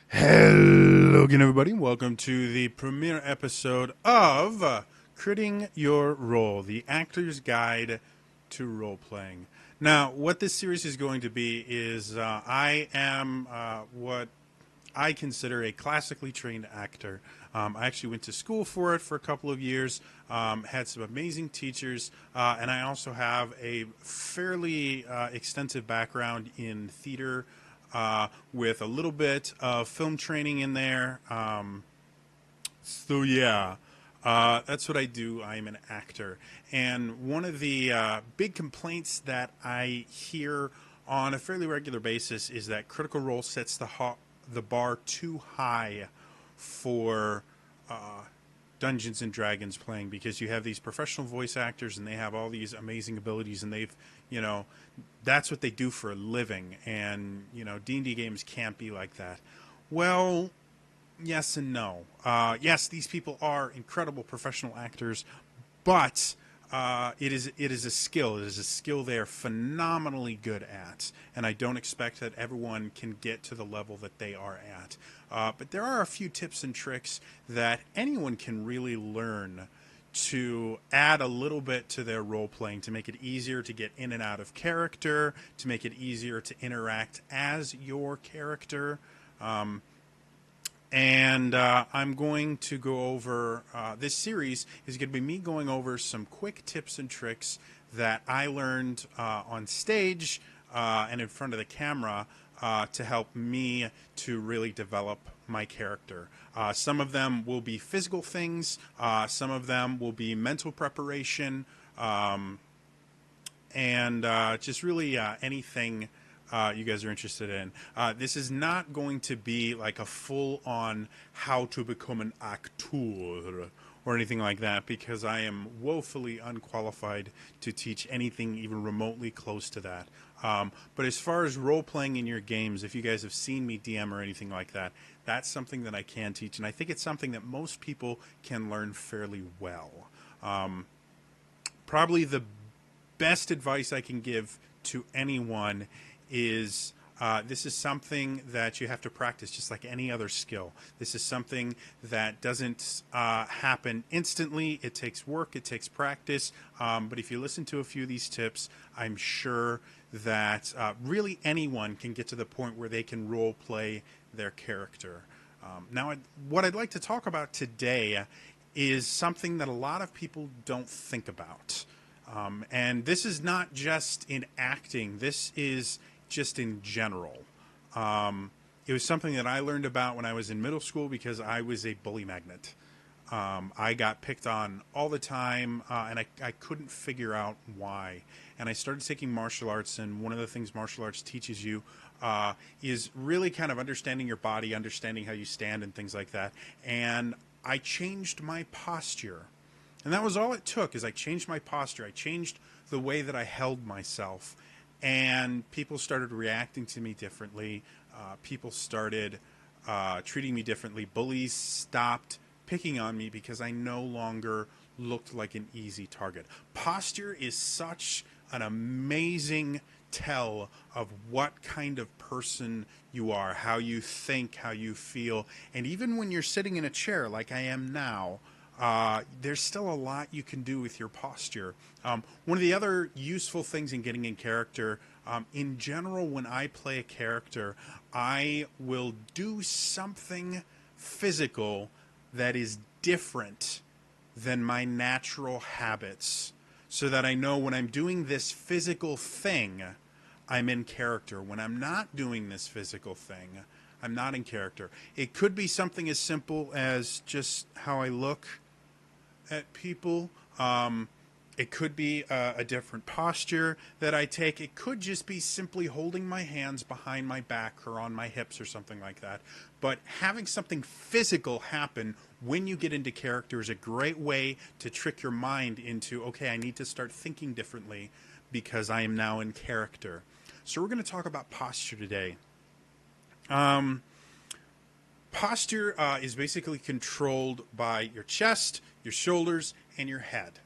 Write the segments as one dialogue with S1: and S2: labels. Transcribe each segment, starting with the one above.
S1: Hello again, everybody. Welcome to the premiere episode of Critting Your Role, the actor's guide to role playing. Now, what this series is going to be is I am what I consider a classically trained actor. I actually went to school for it for a couple of years, had some amazing teachers, and I also have a fairly extensive background in theater with a little bit of film training in there. So that's what I do. I'm an actor, and one of the big complaints that I hear on a fairly regular basis is that Critical Role sets the bar too high for Dungeons and Dragons playing, because you have these professional voice actors and they have all these amazing abilities, and you know, that's what they do for a living, and D&D games can't be like that. Well, yes and no. Yes, these people are incredible professional actors, but it is a skill. It is a skill they are phenomenally good at, and I don't expect that everyone can get to the level that they are at. But there are a few tips and tricks that anyone can really learn to add a little bit to their role playing, to make it easier to get in and out of character, to make it easier to interact as your character. And I'm going to go over this series is going to be me going over some quick tips and tricks that I learned on stage and in front of the camera to help me to really develop my character. Some of them will be physical things, some of them will be mental preparation, and just really anything you guys are interested in. This is not going to be like a full-on how to become an actor or anything like that, because I am woefully unqualified to teach anything even remotely close to that. But as far as role-playing in your games, if you guys have seen me DM or anything like that, that's something that I can teach, and I think it's something that most people can learn fairly well. Probably the best advice I can give to anyone is this is something that you have to practice just like any other skill. This is something that doesn't happen instantly. It takes work, it takes practice. But if you listen to a few of these tips, I'm sure that really anyone can get to the point where they can role play their character. Now, what I'd like to talk about today is something that a lot of people don't think about. And this is not just in acting, this is just in general. It was something that I learned about when I was in middle school because I was a bully magnet. I got picked on all the time, and I couldn't figure out why. And I started taking martial arts, and one of the things martial arts teaches you is really kind of understanding your body, understanding how you stand and things like that. And I changed my posture. And that was all it took, is I changed my posture. I changed the way that I held myself. And people started reacting to me differently. People started treating me differently. Bullies stopped picking on me because I no longer looked like an easy target. Posture is such an amazing tell of what kind of person you are, how you think, how you feel. And even when you're sitting in a chair like I am now, there's still a lot you can do with your posture. One of the other useful things in getting in character, in general, when I play a character, I will do something physical that is different than my natural habits, so that I know when I'm doing this physical thing, I'm in character. When I'm not doing this physical thing, I'm not in character. It could be something as simple as just how I look at people. It could be a different posture that I take. It could just be simply holding my hands behind my back or on my hips or something like that. But having something physical happen when you get into character is a great way to trick your mind into, okay, I need to start thinking differently because I am now in character. So we're going to talk about posture today. Posture is basically controlled by your chest, your shoulders, and your head.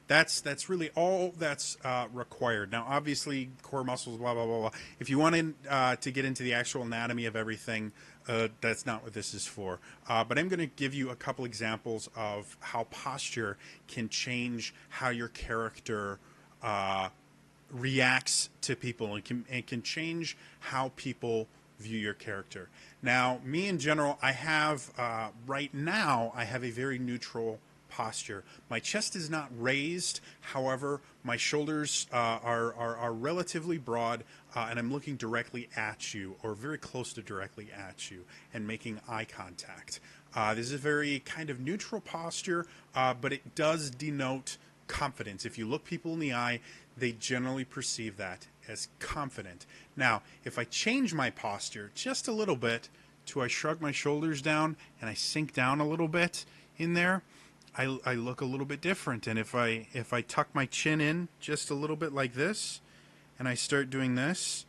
S1: That's really all that's required. Now, obviously, core muscles, blah blah blah blah. If you want to get into the actual anatomy of everything, that's not what this is for. But I'm going to give you a couple examples of how posture can change how your character reacts to people, and can change how people view your character. Now, me in general, I have right now I have a very neutral posture. My chest is not raised, however, my shoulders are relatively broad, and I'm looking directly at you, or very close to directly at you, and making eye contact. This is a very kind of neutral posture, but it does denote confidence. If you look people in the eye, they generally perceive that as confident. Now, if I change my posture just a little bit to I shrug my shoulders down and I sink down a little bit in there, I look a little bit different. And if I tuck my chin in just a little bit like this, and I start doing this,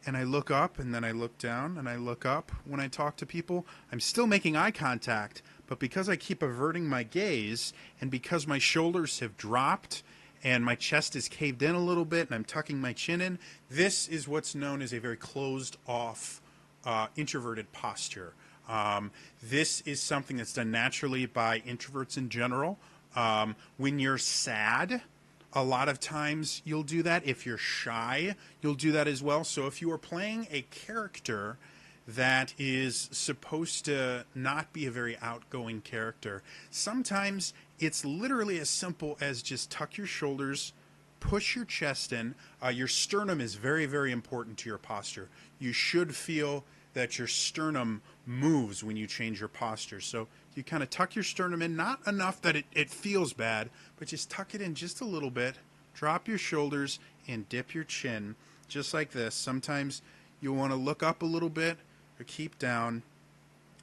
S1: and I look up, and then I look down, and I look up when I talk to people, I'm still making eye contact, but because I keep averting my gaze, and because my shoulders have dropped, and my chest is caved in a little bit, and I'm tucking my chin in, this is what's known as a very closed-off, introverted posture. This is something that's done naturally by introverts in general. When you're sad, a lot of times you'll do that. If you're shy, you'll do that as well. So if you are playing a character that is supposed to not be a very outgoing character, sometimes it's literally as simple as just tuck your shoulders, push your chest in. Your sternum is very, very important to your posture. You should feel that your sternum moves when you change your posture. So you kind of tuck your sternum in, not enough that it feels bad, but just tuck it in just a little bit, drop your shoulders, and dip your chin, just like this. Sometimes you'll want to look up a little bit or keep down.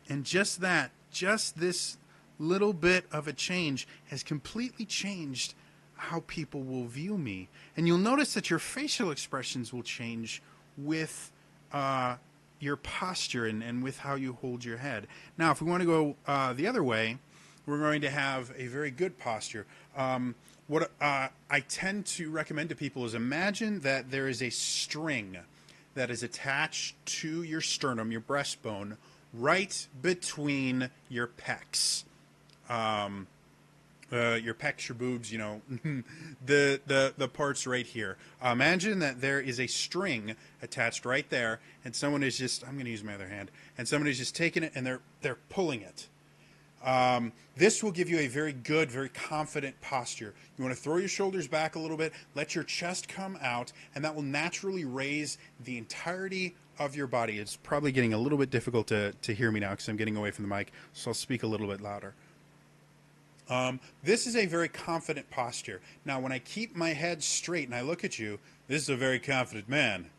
S1: And just that, just this little bit of a change has completely changed how people will view me. And you'll notice that your facial expressions will change with your posture and with how you hold your head. Now, if we want to go the other way, we're going to have a very good posture. What I tend to recommend to people is imagine that there is a string that is attached to your sternum, your breastbone, right between your pecs. Your pecs, your boobs, you know, the parts right here. Imagine that there is a string attached right there, and someone is just, I'm going to use my other hand, and someone is just taking it and they're pulling it. This will give you a very good, very confident posture. You want to throw your shoulders back a little bit, let your chest come out, and that will naturally raise the entirety of your body. It's probably getting a little bit difficult to hear me now because I'm getting away from the mic, so I'll speak a little bit louder. This is a very confident posture. Now, when I keep my head straight and I look at you, this is a very confident man.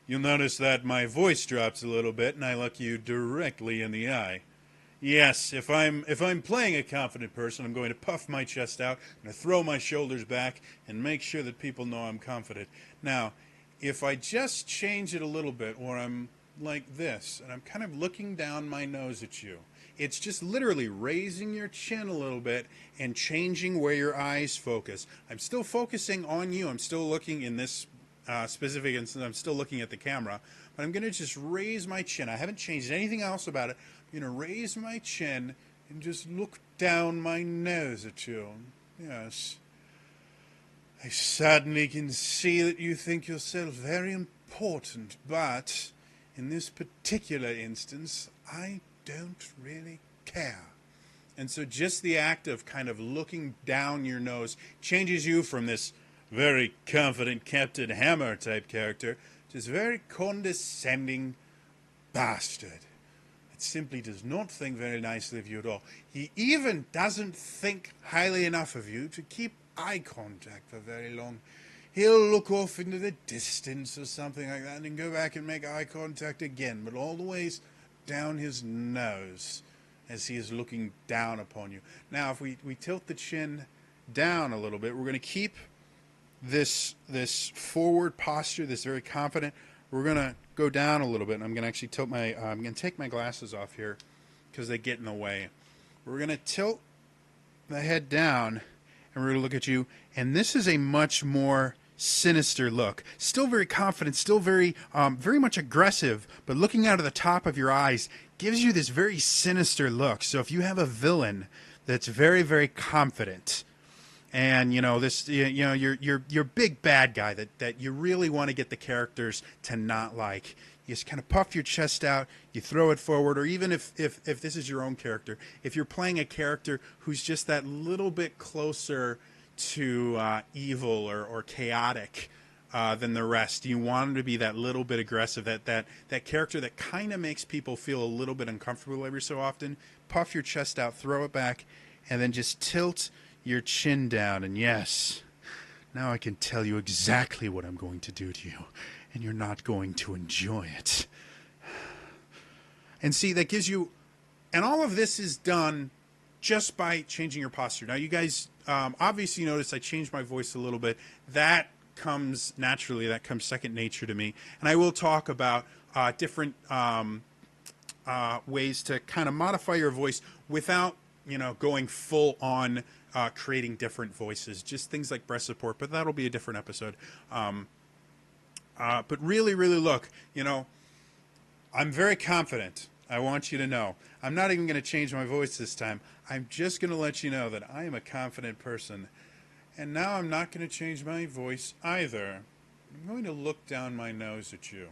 S1: You'll notice that my voice drops a little bit and I look you directly in the eye. Yes, if I'm playing a confident person, I'm going to puff my chest out, I'm going to throw my shoulders back and make sure that people know I'm confident. Now, if I just change it a little bit, or I'm like this, and I'm kind of looking down my nose at you, it's just literally raising your chin a little bit and changing where your eyes focus. I'm still focusing on you. I'm still looking in this specific instance. I'm still looking at the camera. But I'm going to just raise my chin. I haven't changed anything else about it. I'm going to raise my chin and just look down my nose at you. Yes. I certainly can see that you think yourself very important, but in this particular instance, I don't really care. And so just the act of kind of looking down your nose changes you from this very confident Captain Hammer type character to this very condescending bastard that simply does not think very nicely of you at all. He even doesn't think highly enough of you to keep eye contact for very long. He'll look off into the distance or something like that and go back and make eye contact again, but all the ways down his nose as he is looking down upon you. Now, if we tilt the chin down a little bit, we're going to keep this forward posture, this very confident. We're going to go down a little bit, and I'm going to actually tilt my, I'm going to take my glasses off here because they get in the way. We're going to tilt the head down, and we're going to look at you. And this is a much more sinister look. Still very confident, still very much aggressive, but looking out of the top of your eyes gives you this very sinister look. So if you have a villain that's very, very confident, and you're big bad guy that you really want to get the characters to not like, you just kind of puff your chest out, you throw it forward. Or even if this is your own character, if you're playing a character who's just that little bit closer to evil or chaotic than the rest, you want him to be that little bit aggressive, that character that kind of makes people feel a little bit uncomfortable every so often. Puff your chest out, throw it back, and then just tilt your chin down. And yes, now I can tell you exactly what I'm going to do to you, and you're not going to enjoy it. And see, that gives you, and all of this is done just by changing your posture. Now, you guys obviously notice I changed my voice a little bit. That comes naturally. That comes second nature to me. And I will talk about different ways to kind of modify your voice without, going full on creating different voices. Just things like breath support, but that'll be a different episode. But really, really look, I'm very confident. I want you to know. I'm not even going to change my voice this time. I'm just going to let you know that I am a confident person. And now I'm not going to change my voice either. I'm going to look down my nose at you.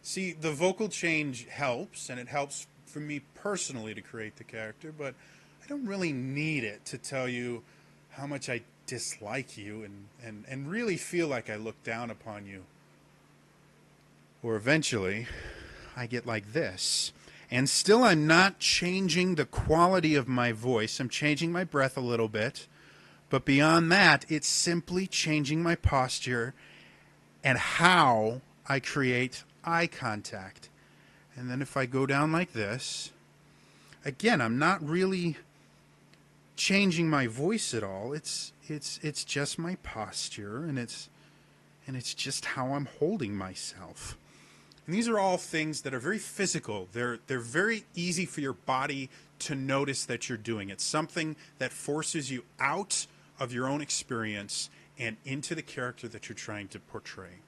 S1: See, the vocal change helps, and it helps for me personally to create the character, but I don't really need it to tell you how much I dislike you and really feel like I look down upon you. Or eventually, I get like this. And still I'm not changing the quality of my voice. I'm changing my breath a little bit. But beyond that, it's simply changing my posture and how I create eye contact. And then if I go down like this, again, I'm not really changing my voice at all. It's just my posture, and it's just how I'm holding myself. And these are all things that are very physical. They're very easy for your body to notice that you're doing. It's something that forces you out of your own experience and into the character that you're trying to portray.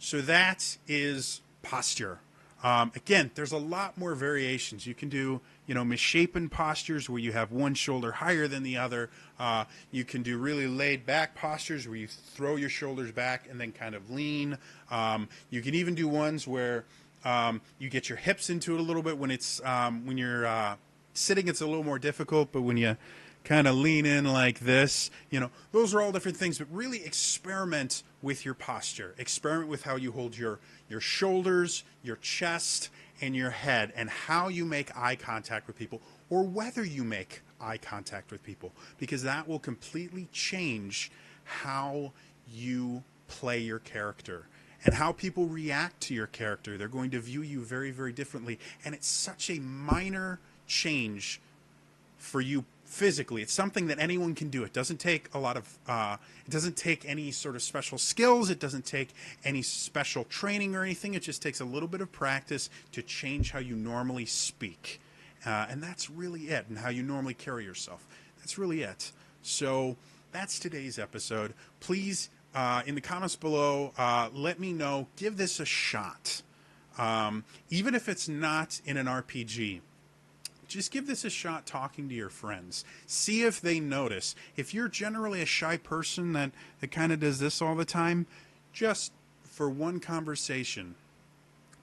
S1: So that is posture. Again, there's a lot more variations. You can do, misshapen postures where you have one shoulder higher than the other. You can do really laid back postures where you throw your shoulders back and then kind of lean. You can even do ones where you get your hips into it a little bit. When you're sitting, it's a little more difficult, but when you kind of lean in like this, those are all different things. But really experiment with your posture. Experiment with how you hold your shoulders, your chest, and your head, and how you make eye contact with people, or whether you make eye contact with people, because that will completely change how you play your character and how people react to your character. They're going to view you very, very differently, and it's such a minor change for you physically. It's something that anyone can do. It doesn't take a lot of, it doesn't take any sort of special skills. It doesn't take any special training or anything. It just takes a little bit of practice to change how you normally speak. And that's really it. And how you normally carry yourself. That's really it. So that's today's episode. Please, in the comments below, let me know. Give this a shot. Even if it's not in an RPG. Just give this a shot talking to your friends. See if they notice. If you're generally a shy person that kind of does this all the time, just for one conversation,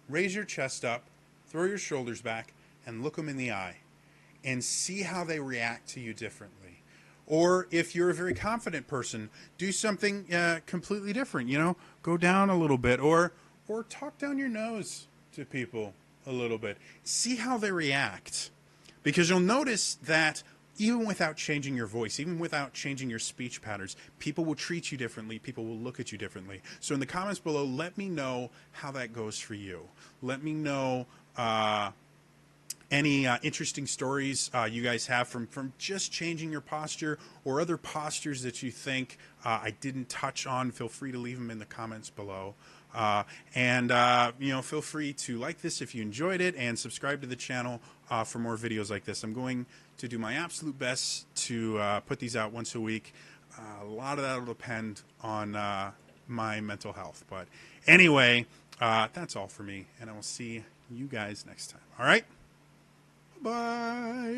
S1: raise your chest up, throw your shoulders back, and look them in the eye. And see how they react to you differently. Or if you're a very confident person, do something completely different. Go down a little bit. Or talk down your nose to people a little bit. See how they react. Because you'll notice that even without changing your voice, even without changing your speech patterns, people will treat you differently. People will look at you differently. So in the comments below, let me know how that goes for you. Let me know any interesting stories you guys have from just changing your posture, or other postures that you think I didn't touch on. Feel free to leave them in the comments below. Feel free to like this if you enjoyed it, and subscribe to the channel for more videos like this. I'm going to do my absolute best to put these out once a week. A lot of that will depend on my mental health. But anyway, that's all for me, and I will see you guys next time. All right? Bye.